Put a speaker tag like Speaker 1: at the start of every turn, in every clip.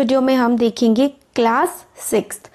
Speaker 1: Video में हम देखेंगे क्लास 6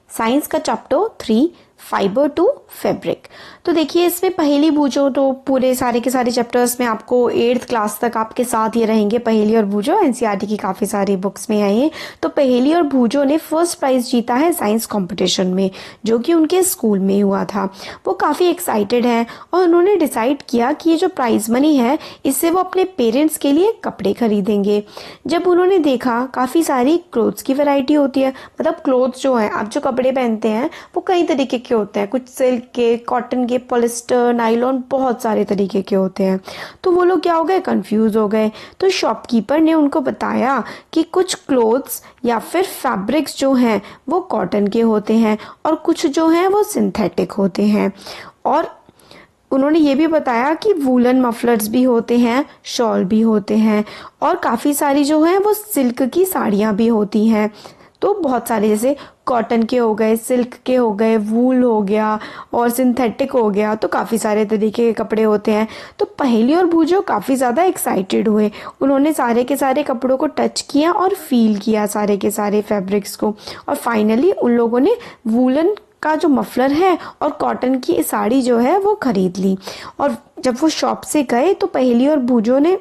Speaker 1: साइंस का चैप्टर 3 फाइबर टू फैब्रिक। तो देखिए इसमें पहेली बूझो तो पूरे सारे के सारे चैप्टर्स में आपको 8th क्लास तक आपके साथ ये रहेंगे। पहेली और बूझो एनसीईआरटी की काफ़ी सारी बुक्स में आई है। तो पहेली और बूझो ने फर्स्ट प्राइज़ जीता है साइंस कंपटीशन में, जो कि उनके स्कूल में हुआ था। वो काफ़ी एक्साइटेड हैं और उन्होंने डिसाइड किया कि ये जो प्राइज़ मनी है इससे वो अपने पेरेंट्स के लिए कपड़े खरीदेंगे। जब उन्होंने देखा काफ़ी सारी क्लोथ्स की वैरायटी होती है, मतलब क्लोथ्स जो है आप जो कपड़े पहनते हैं वो कई तरीके के होते हैं, कुछ सिल्क के, कॉटन के, पॉलिस्टर, नायलॉन, बहुत सारे तरीके के होते हैं। तो वो लोग क्या हो गए, कंफ्यूज हो गए। तो शॉपकीपर ने उनको बताया कि कुछ क्लोथ्स या फिर फैब्रिक्स जो हैं वो कॉटन के होते हैं और कुछ जो हैं वो सिंथेटिक होते हैं। और उन्होंने ये भी बताया कि वूलन मफलर्स भी होते हैं, शॉल भी होते हैं और काफ़ी सारी जो हैं वो सिल्क की साड़ियाँ भी होती हैं। तो बहुत सारे जैसे कॉटन के हो गए, सिल्क के हो गए, वूल हो गया और सिंथेटिक हो गया, तो काफ़ी सारे तरीके के कपड़े होते हैं। तो पहेली और बूझो काफ़ी ज़्यादा एक्साइटेड हुए। उन्होंने सारे के सारे कपड़ों को टच किया और फील किया सारे के सारे फैब्रिक्स को, और फाइनली उन लोगों ने वूलन का जो मफलर है और कॉटन की साड़ी जो है वो खरीद ली। और जब वो शॉप से गए तो पहेली और बूझो ने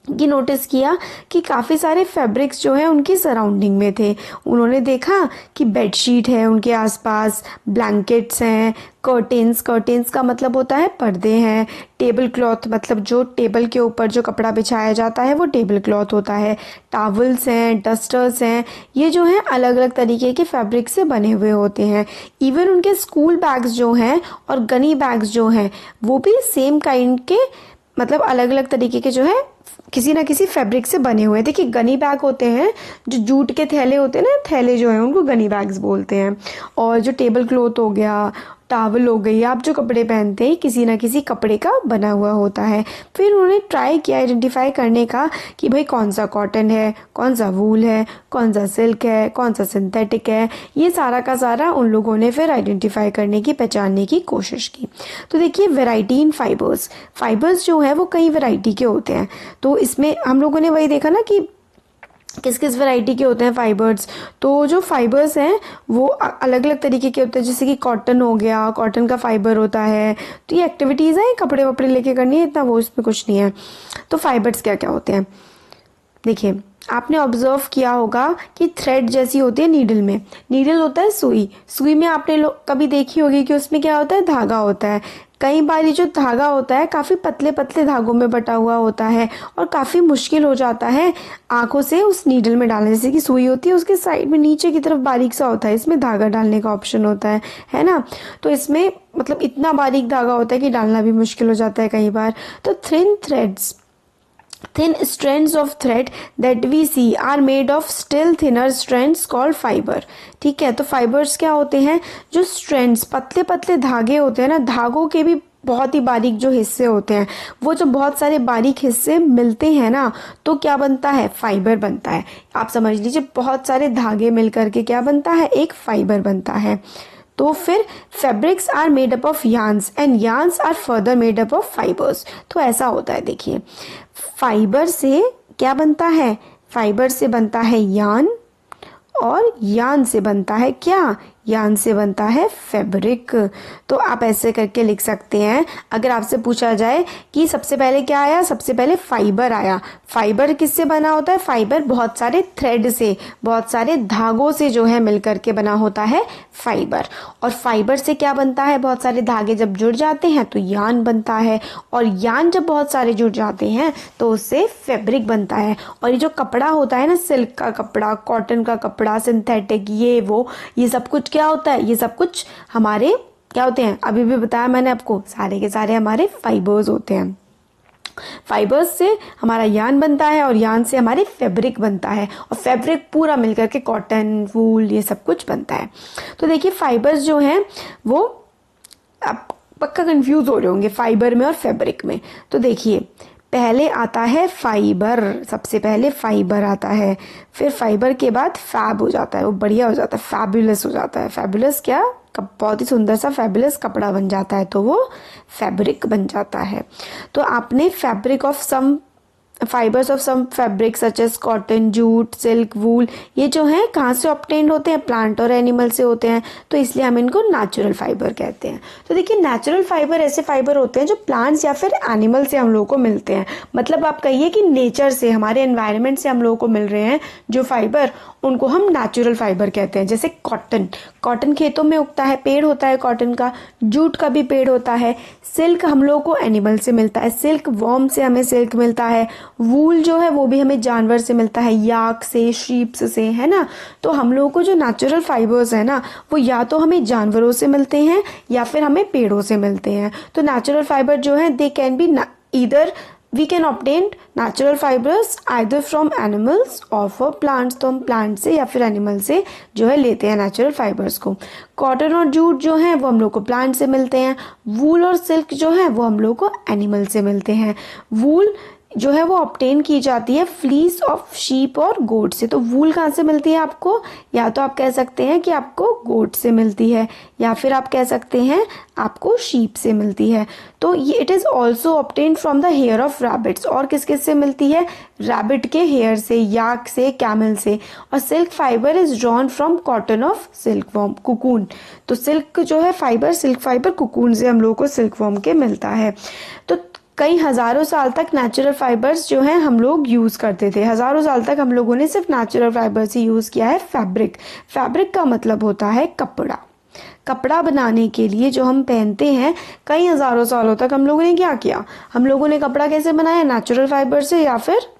Speaker 1: कि नोटिस किया कि काफ़ी सारे फैब्रिक्स जो है उनकी सराउंडिंग में थे। उन्होंने देखा कि बेडशीट है उनके आसपास, ब्लैंकेट्स हैं, कर्टेन्स का मतलब होता है पर्दे हैं, टेबल क्लॉथ मतलब जो टेबल के ऊपर जो कपड़ा बिछाया जाता है वो टेबल क्लॉथ होता है, टॉवल्स हैं, डस्टर्स हैं, ये जो हैं अलग अलग तरीके के फैब्रिक से बने हुए होते हैं। इवन उनके स्कूल बैग्स जो हैं और गनी बैग्स जो हैं वो भी सेम काइंड के, मतलब अलग अलग तरीके के जो है किसी ना किसी फैब्रिक से बने हुए हैं। देखिए गनी बैग होते हैं जो जूट के थैले होते हैं ना, थैले जो हैं उनको गनी बैग्स बोलते हैं। और जो टेबल क्लॉथ हो गया, टावल हो गई, आप जो कपड़े पहनते हैं किसी ना किसी कपड़े का बना हुआ होता है। फिर उन्होंने ट्राई किया आइडेंटिफाई करने का कि भाई कौन सा कॉटन है, कौन सा वूल है, कौन सा सिल्क है, कौन सा सिंथेटिक है। ये सारा का सारा उन लोगों ने फिर आइडेंटिफाई करने की, पहचानने की कोशिश की। तो देखिए वैरायटी इन फाइबर्स जो है वो कई वैरायटी के होते हैं। तो इसमें हम लोगों ने वही देखा ना कि किस किस वैरायटी के होते हैं फाइबर्स। तो जो फाइबर्स हैं वो अलग अलग तरीके के होते हैं, जैसे कि कॉटन हो गया, कॉटन का फाइबर होता है। तो ये एक्टिविटीज़ हैं, कपड़े वपड़े लेके करनी है, इतना वो इसमें कुछ नहीं है। तो फाइबर्स क्या क्या होते हैं देखिए, आपने ऑब्जर्व किया होगा कि थ्रेड जैसी होती है नीडल में। नीडल होता है सुई में आपने कभी देखी होगी कि उसमें क्या होता है, धागा होता है। कई बार ये जो धागा होता है काफ़ी पतले पतले धागों में बटा हुआ होता है और काफ़ी मुश्किल हो जाता है आंखों से उस नीडल में डालने। जैसे कि सुई होती है उसके साइड में नीचे की तरफ बारीक सा होता है, इसमें धागा डालने का ऑप्शन होता है ना। तो इसमें मतलब इतना बारीक धागा होता है कि डालना भी मुश्किल हो जाता है कई बार। तो thin strands of thread that we see are made of still thinner strands called fiber। ठीक है, तो फाइबर्स क्या होते हैं, जो स्ट्रैंड्स पतले पतले धागे होते हैं ना, धागों के भी बहुत ही बारीक जो हिस्से होते हैं, वो जो बहुत सारे बारीक हिस्से मिलते हैं ना तो क्या बनता है, फाइबर बनता है। आप समझ लीजिए बहुत सारे धागे मिल करके क्या बनता है, एक फाइबर बनता है। तो फिर fabrics are made up of yarns and yarns are further made up of fibres. तो ऐसा होता है, देखिए फाइबर से क्या बनता है, फाइबर से बनता है यार्न और यार्न से बनता है क्या, यार्न से बनता है फैब्रिक। तो आप ऐसे करके लिख सकते हैं। अगर आपसे पूछा जाए कि सबसे पहले क्या आया, सबसे पहले फाइबर आया। फाइबर किससे बना होता है, फाइबर बहुत सारे थ्रेड से, बहुत सारे धागों से जो है मिलकर के बना होता है फाइबर। और फाइबर से क्या बनता है, बहुत सारे धागे जब जुड़ जाते हैं तो यार्न बनता है, और यार्न जब बहुत सारे जुड़ जाते हैं तो उससे फैब्रिक बनता है। और ये जो कपड़ा होता है ना, सिल्क का कपड़ा, कॉटन का कपड़ा, सिंथेटिक, ये सब कुछ क्या होता है, ये सब कुछ हमारे क्या होते हैं, अभी भी बताया मैंने आपको, सारे के सारे हमारे फाइबर्स होते हैं। फाइबर्स से हमारा यार्न बनता है और यार्न से हमारे फैब्रिक बनता है, और फैब्रिक पूरा मिलकर के कॉटन, वूल, ये सब कुछ बनता है। तो देखिए फाइबर्स जो हैं वो, आप पक्का कंफ्यूज हो रहे होंगे फाइबर में और फैब्रिक में। तो देखिए पहले आता है फाइबर, सबसे पहले फाइबर आता है, फिर फाइबर के बाद फैब हो जाता है, वो बढ़िया हो जाता है, फैबुलस हो जाता है। फैबुलस क्या, बहुत ही सुंदर सा फैबुलस कपड़ा बन जाता है, तो वो फैब्रिक बन जाता है। तो आपने fabric of some fibres of some fabric such as cotton, jute, silk, wool, ये जो है कहाँ से ऑब्टेन्ड होते हैं, प्लांट और एनिमल से होते हैं, तो इसलिए हम इनको नेचुरल फाइबर कहते हैं। तो देखिए नेचुरल फाइबर ऐसे फाइबर होते हैं जो प्लांट्स या फिर एनिमल से हम लोगों को मिलते हैं, मतलब आप कहिए कि नेचर से, हमारे एनवायरनमेंट से हम लोगों को मिल रहे हैं जो फाइबर, उनको हम नेचुरल फाइबर कहते हैं। जैसे कॉटन, कॉटन खेतों में उगता है, पेड़ होता है कॉटन का, जूट का भी पेड़ होता है, सिल्क हम लोगों को एनिमल से मिलता है, सिल्क वॉर्म से हमें सिल्क मिलता है, वूल जो है वो भी हमें जानवर से मिलता है, याक से, शीप्स से, है ना। तो हम लोगों को जो नेचुरल फाइबर्स है ना वो या तो हमें जानवरों से मिलते हैं या फिर हमें पेड़ों से मिलते हैं। तो नेचुरल फाइबर जो है they can be either we can obtain natural fibers either from animals or for plants, तो हम प्लांट से या फिर एनिमल से जो है लेते हैं नेचुरल फाइबर्स को। कॉटन और जूट जो है वो हम लोग को प्लांट से मिलते हैं, वूल और सिल्क जो है वो हम लोग को एनिमल से मिलते हैं। वूल जो है वो ऑब्टेन की जाती है फ्लीस ऑफ शीप और गोट से। तो वूल कहाँ से मिलती है आपको, या तो आप कह सकते हैं कि आपको गोट से मिलती है या फिर आप कह सकते हैं आपको शीप से मिलती है। तो ये it is also obtain from the hair of rabbits, और किस किस से मिलती है, रैबिट के हेयर से, याक से, कैमल से। और silk fibre is drawn from cotton of silk worm, cocoon. तो सिल्क जो है फाइबर, सिल्क फाइबर कुकून से हम लोगों को सिल्क वॉर्म के मिलता है। तो कई हज़ारों साल तक नेचुरल फाइबर्स जो हैं हम लोग यूज़ करते थे, हज़ारों साल तक हम लोगों ने सिर्फ नेचुरल फाइबर्स ही यूज़ किया है। फैब्रिक, फैब्रिक का मतलब होता है कपड़ा। कपड़ा बनाने के लिए जो हम पहनते हैं, कई हज़ारों सालों तक हम लोगों ने क्या किया, हम लोगों ने कपड़ा कैसे बनाया, नेचुरल फाइबर से या फिर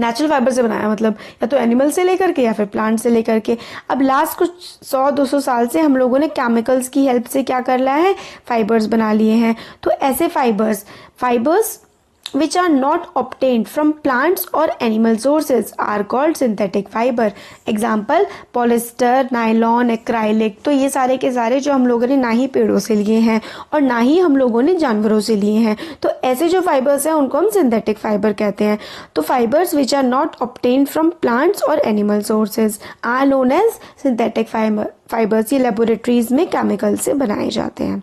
Speaker 1: नेचुरल फाइबर से बनाया, मतलब या तो एनिमल से लेकर के या फिर प्लांट से लेकर के। अब लास्ट कुछ 100-200 साल से हम लोगों ने केमिकल्स की हेल्प से क्या कर लिया है, फाइबर्स बना लिए हैं। तो ऐसे fibres which are not obtained from plants or animal sources are called synthetic fiber. Example polyester, nylon, acrylic। तो ये सारे के सारे जो हम लोगों ने ना ही पेड़ों से लिए हैं और ना ही हम लोगों ने जानवरों से लिए हैं, तो ऐसे जो फाइबर्स हैं उनको हम सिंथेटिक फाइबर कहते हैं। तो fibres which are not obtained from plants or animal sources are known as synthetic fibers। ये लेबोरेटरीज में केमिकल से बनाए जाते हैं।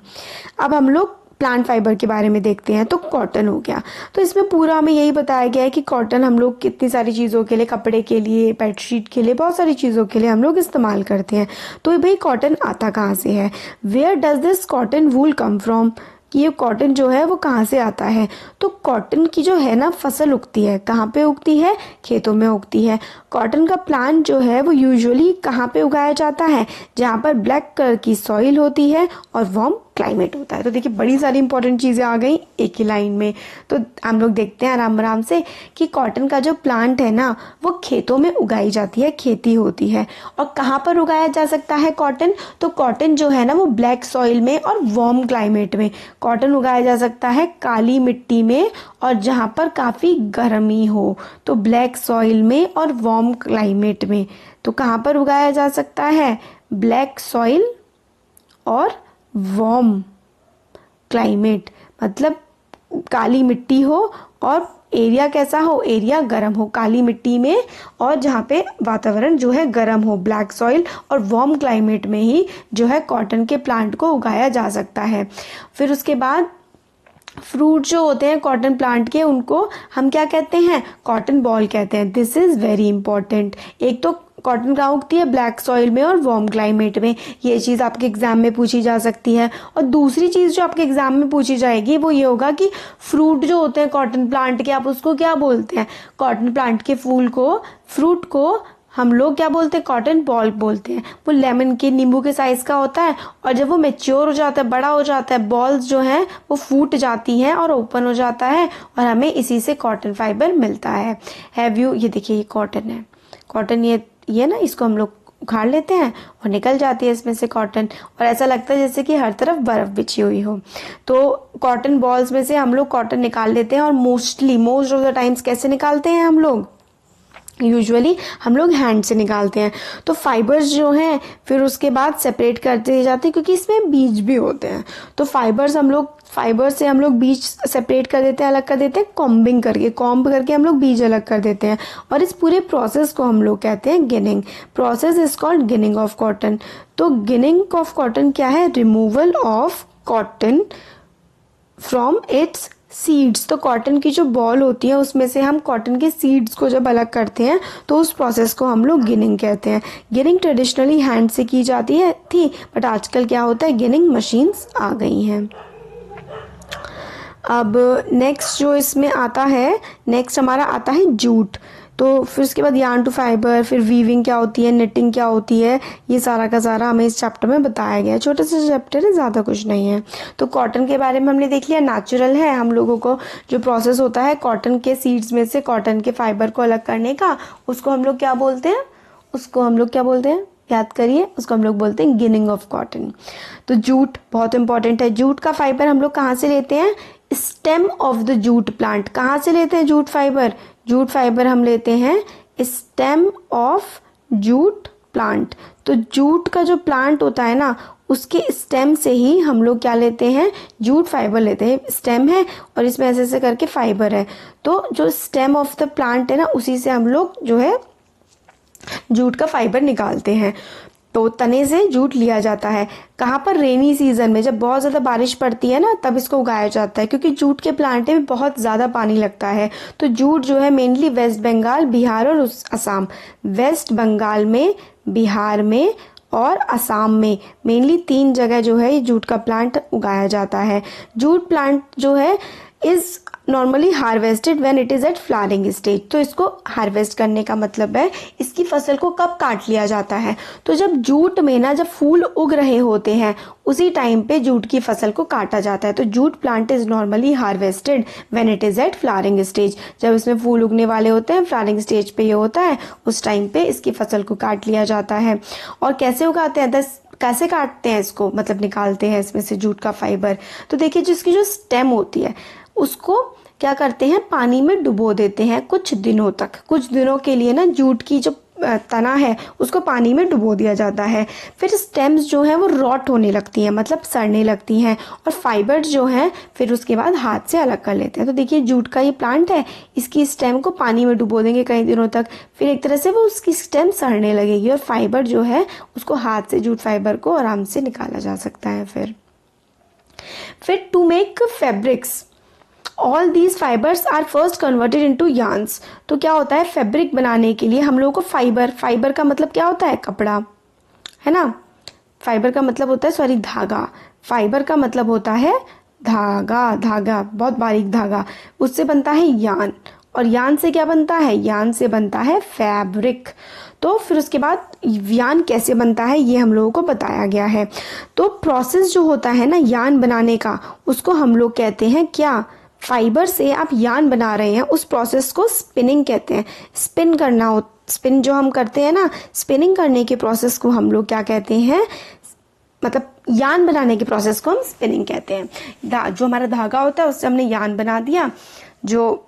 Speaker 1: अब हम लोग प्लांट फाइबर के बारे में देखते हैं। तो कॉटन हो गया, तो इसमें पूरा हमें यही बताया गया है कि कॉटन हम लोग कितनी सारी चीज़ों के लिए, कपड़े के लिए, बेडशीट के लिए, बहुत सारी चीज़ों के लिए हम लोग इस्तेमाल करते हैं। तो भाई कॉटन आता कहाँ से है, where does this cotton wool come from, ये कॉटन जो है वो कहाँ से आता है। तो कॉटन की जो है ना फसल उगती है, कहाँ पे उगती है, खेतों में उगती है। कॉटन का प्लांट जो है वो यूजुअली कहाँ पे उगाया जाता है, जहाँ पर ब्लैक कलर की सॉइल होती है और वार्म क्लाइमेट होता है। तो देखिए बड़ी सारी इंपॉर्टेंट चीज़ें आ गई एक ही लाइन में। तो हम लोग देखते हैं आराम आराम से कि कॉटन का जो प्लांट है ना वो खेतों में उगाई जाती है, खेती होती है। और कहाँ पर उगाया जा सकता है कॉटन, तो कॉटन जो है ना वो ब्लैक सॉइल में और वार्म क्लाइमेट में कॉटन उगाया जा सकता है, काली मिट्टी में और जहाँ पर काफ़ी गर्मी हो, तो ब्लैक सॉइल में और वार्म क्लाइमेट में। तो कहाँ पर उगाया जा सकता है, ब्लैक सॉइल और वार्म क्लाइमेट, मतलब काली मिट्टी हो और एरिया कैसा हो, एरिया गर्म हो, काली मिट्टी में और जहाँ पे वातावरण जो है गर्म हो, ब्लैक सॉइल और वार्म क्लाइमेट में ही जो है कॉटन के प्लांट को उगाया जा सकता है। फिर उसके बाद फ्रूट जो होते हैं कॉटन प्लांट के, उनको हम क्या कहते हैं, कॉटन बॉल कहते हैं। This is very important. एक तो कॉटन कहाँ उगती है, ब्लैक सॉइल में और वार्म क्लाइमेट में, ये चीज़ आपके एग्जाम में पूछी जा सकती है। और दूसरी चीज़ जो आपके एग्जाम में पूछी जाएगी वो ये होगा कि फ्रूट जो होते हैं कॉटन प्लांट के, आप उसको क्या बोलते हैं, कॉटन प्लांट के फूल को, फ्रूट को हम लोग क्या बोलते हैं, कॉटन बॉल बोलते हैं। वो लेमन के, नींबू के साइज का होता है और जब वो मैच्योर हो जाता है, बड़ा हो जाता है, बॉल्स जो हैं वो फूट जाती हैं और ओपन हो जाता है और हमें इसी से कॉटन फाइबर मिलता है। हैव यू, ये देखिए ये कॉटन है, कॉटन ये ना, इसको हम लोग उखाड़ लेते हैं और निकल जाती है इसमें से कॉटन, और ऐसा लगता है जैसे कि हर तरफ बर्फ बिछी हुई हो। तो कॉटन बॉल्स में से हम लोग कॉटन निकाल लेते हैं और मोस्ट ऑफ द टाइम्स कैसे निकालते हैं हम लोग, यूजुअली हम लोग हैंड से निकालते हैं। तो फाइबर्स जो हैं फिर उसके बाद सेपरेट करते जाते हैं क्योंकि इसमें बीज भी होते हैं। तो फाइबर से हम लोग बीज सेपरेट कर देते हैं, अलग कर देते हैं, कॉम्ब करके हम लोग बीज अलग कर देते हैं। और इस पूरे प्रोसेस को हम लोग कहते हैं ginning. Process is called ginning of cotton. तो गिनिंग ऑफ कॉटन क्या है, removal of cotton from its seeds, तो कॉटन की जो बॉल होती है उसमें से हम कॉटन के सीड्स को जब अलग करते हैं तो उस प्रोसेस को हम लोग गिनिंग कहते हैं। गिनिंग ट्रेडिशनली हैंड से की जाती है थी, बट आजकल क्या होता है, गिनिंग मशीन्स आ गई हैं। अब नेक्स्ट जो इसमें आता है, नेक्स्ट हमारा आता है जूट। तो फिर उसके बाद यार्न टू फाइबर, फिर वीविंग क्या होती है, निटिंग क्या होती है, ये सारा का सारा हमें इस चैप्टर में बताया गया है। छोटा सा चैप्टर है, ज़्यादा कुछ नहीं है। तो कॉटन के बारे में हमने देख लिया, नेचुरल है। हम लोगों को जो प्रोसेस होता है कॉटन के सीड्स में से कॉटन के फाइबर को अलग करने का, उसको हम लोग क्या बोलते हैं, उसको हम लोग क्या बोलते हैं, याद करिए, उसको हम लोग बोलते हैं गिनिंग ऑफ कॉटन। तो जूट बहुत इंपॉर्टेंट है। जूट का फाइबर हम लोग कहाँ से लेते हैं, stem of the jute plant. कहाँ से लेते हैं जूट फाइबर, जूट फाइबर हम लेते हैं स्टेम ऑफ जूट प्लांट। तो जूट का जो प्लांट होता है ना, उसके स्टेम से ही हम लोग क्या लेते हैं, जूट फाइबर लेते हैं। स्टेम है और इसमें ऐसे ऐसे करके फाइबर है, तो जो स्टेम ऑफ द प्लांट है ना, उसी से हम लोग जो है जूट का फाइबर निकालते हैं। तो तने से जूट लिया जाता है। कहाँ पर, रेनी सीजन में, जब बहुत ज़्यादा बारिश पड़ती है ना, तब इसको उगाया जाता है, क्योंकि जूट के प्लांट में बहुत ज़्यादा पानी लगता है। तो जूट जो है मेनली वेस्ट बंगाल, बिहार और असम, वेस्ट बंगाल में, बिहार में और असम में, मेनली 3 जगह जो है ये जूट का प्लांट उगाया जाता है। जूट प्लांट जो है is normally harvested when it is at flowering stage. तो इसको हार्वेस्ट करने का मतलब है इसकी फसल को कब काट लिया जाता है, तो जब जूट में ना, जब फूल उग रहे होते हैं उसी टाइम पे जूट की फसल को काटा जाता है। तो jute plant is normally harvested when it is at flowering stage. जब इसमें फूल उगने वाले होते हैं, फ्लावरिंग स्टेज पे ये होता है, उस टाइम पे इसकी फसल को काट लिया जाता है। और कैसे उगाते हैं, कैसे काटते हैं इसको, मतलब निकालते हैं इसमें से जूट का फाइबर। तो देखिए, जिसकी जो स्टेम होती है उसको क्या करते हैं, पानी में डुबो देते हैं कुछ दिनों तक। कुछ दिनों के लिए ना जूट की जो तना है उसको पानी में डुबो दिया जाता है। फिर स्टेम्स जो हैं वो रॉट होने लगती हैं, मतलब सड़ने लगती हैं, और फाइबर्स जो हैं फिर उसके बाद हाथ से अलग कर लेते हैं। तो देखिए, जूट का ये प्लांट है, इसकी स्टेम को पानी में डुबो देंगे कई दिनों तक, फिर एक तरह से वो उसकी स्टेम सड़ने लगेगी और फाइबर जो है उसको हाथ से, जूट फाइबर को आराम से निकाला जा सकता है। फिर to make fabrics, all these fibres are first converted into yarns. तो क्या होता है, फैब्रिक बनाने के लिए हम लोगों को फाइबर का मतलब क्या होता है, कपड़ा, है ना। फाइबर का मतलब होता है, सॉरी, धागा। फाइबर का मतलब होता है धागा, धागा बहुत बारीक धागा, उससे बनता है यार्न। और यार्न से क्या बनता है, यार्न से बनता है फैब्रिक। तो फिर उसके बाद यार्न कैसे बनता है ये हम लोगों को बताया गया है। तो प्रोसेस जो होता है ना यार्न बनाने का, उसको हम लोग कहते हैं क्या, फाइबर से आप यार्न बना रहे हैं उस प्रोसेस को स्पिनिंग कहते हैं। स्पिन करना हो, स्पिन जो हम करते हैं ना, स्पिनिंग करने के प्रोसेस को हम लोग क्या कहते हैं, मतलब यार्न बनाने के प्रोसेस को हम स्पिनिंग कहते हैं। जो हमारा धागा होता है उससे हमने यार्न बना दिया, जो